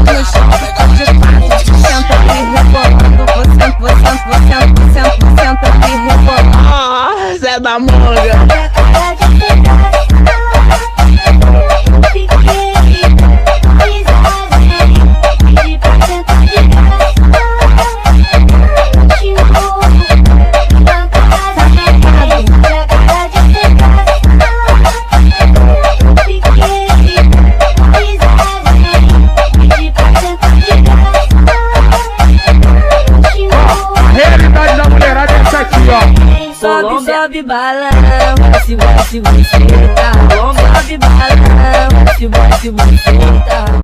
no chão, de quatro, senta e rebolando, você senta e rebolando. Ah, Zé da Manga. Sobe, sobe, balão, desce, desce, buceta. Sobe, balão, desce, desce, buceta.